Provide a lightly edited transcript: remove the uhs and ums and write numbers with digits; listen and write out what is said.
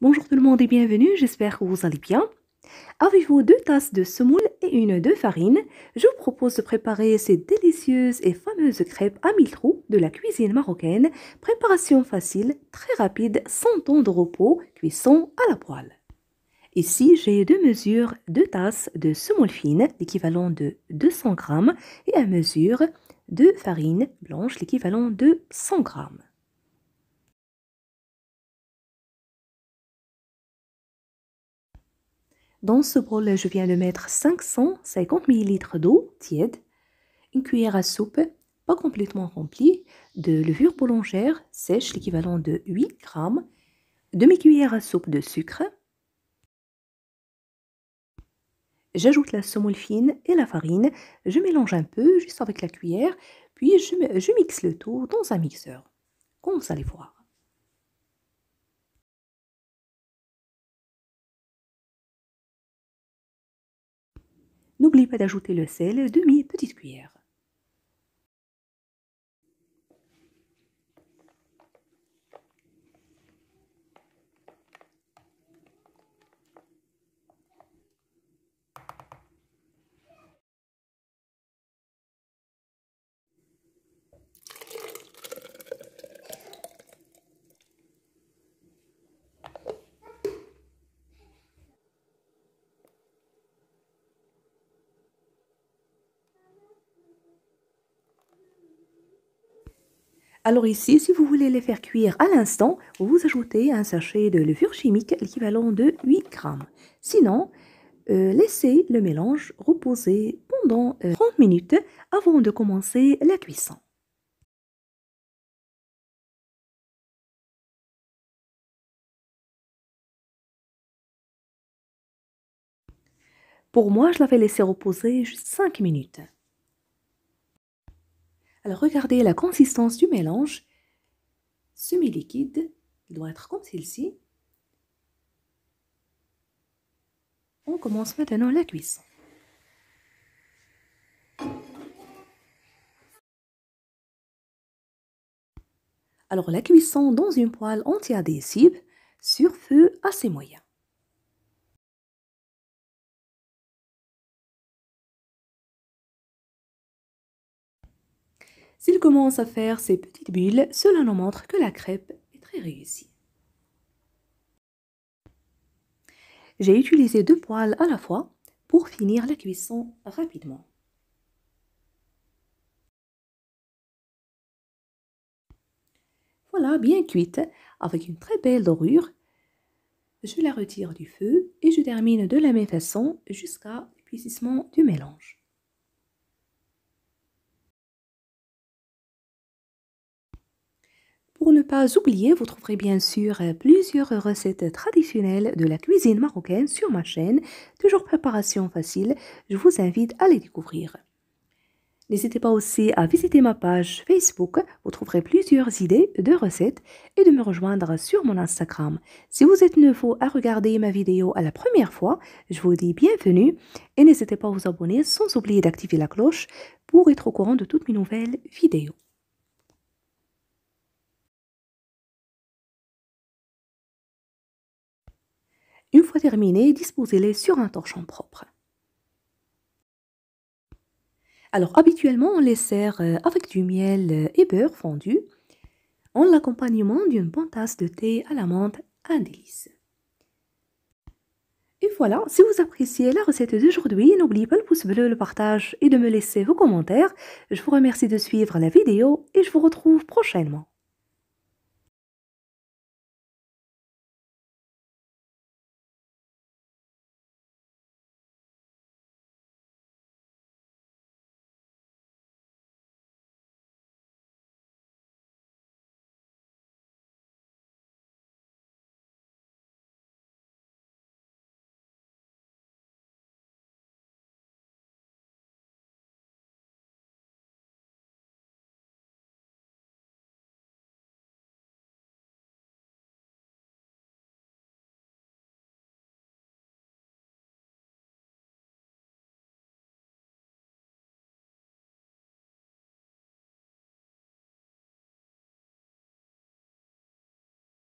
Bonjour tout le monde et bienvenue, j'espère que vous allez bien. Avez-vous 2 tasses de semoule et une de farine? Je vous propose de préparer ces délicieuses et fameuses crêpes à 1000 trous de la cuisine marocaine. Préparation facile, très rapide, sans temps de repos, cuisson à la poêle. Ici, j'ai 2 mesures, 2 tasses de semoule fine, l'équivalent de 200 grammes, et 1 mesure de farine blanche, l'équivalent de 100 grammes. Dans ce bol, je viens de mettre 550 ml d'eau tiède, une cuillère à soupe, pas complètement remplie, de levure boulangère sèche, l'équivalent de 8 grammes, demi-cuillère à soupe de sucre. J'ajoute la semoule fine et la farine, je mélange un peu juste avec la cuillère, puis je mixe le tout dans un mixeur, comme vous allez voir. N'oubliez pas d'ajouter le sel, demi-petite cuillère. Alors ici, si vous voulez les faire cuire à l'instant, vous ajoutez un sachet de levure chimique l'équivalent de 8 grammes. Sinon, laissez le mélange reposer pendant 30 minutes avant de commencer la cuisson. Pour moi, je l'avais laissé reposer juste 5 minutes. Alors regardez la consistance du mélange. Semi-liquide, il doit être comme celle-ci. On commence maintenant la cuisson. Alors la cuisson dans une poêle anti-adhesive sur feu assez moyen. S'il commence à faire ces petites bulles, cela nous montre que la crêpe est très réussie. J'ai utilisé 2 poêles à la fois pour finir la cuisson rapidement. Voilà, bien cuite, avec une très belle dorure. Je la retire du feu et je termine de la même façon jusqu'à l'épuisement du mélange. Pour ne pas oublier, vous trouverez bien sûr plusieurs recettes traditionnelles de la cuisine marocaine sur ma chaîne, toujours préparation facile, je vous invite à les découvrir. N'hésitez pas aussi à visiter ma page Facebook, vous trouverez plusieurs idées de recettes et de me rejoindre sur mon Instagram. Si vous êtes nouveau à regarder ma vidéo à la première fois, je vous dis bienvenue et n'hésitez pas à vous abonner sans oublier d'activer la cloche pour être au courant de toutes mes nouvelles vidéos. Une fois terminé, disposez-les sur un torchon propre. Alors habituellement, on les sert avec du miel et beurre fondu, en l'accompagnement d'une bonne tasse de thé à la menthe, un délice. Et voilà, si vous appréciez la recette d'aujourd'hui, n'oubliez pas le pouce bleu, le partage et de me laisser vos commentaires. Je vous remercie de suivre la vidéo et je vous retrouve prochainement.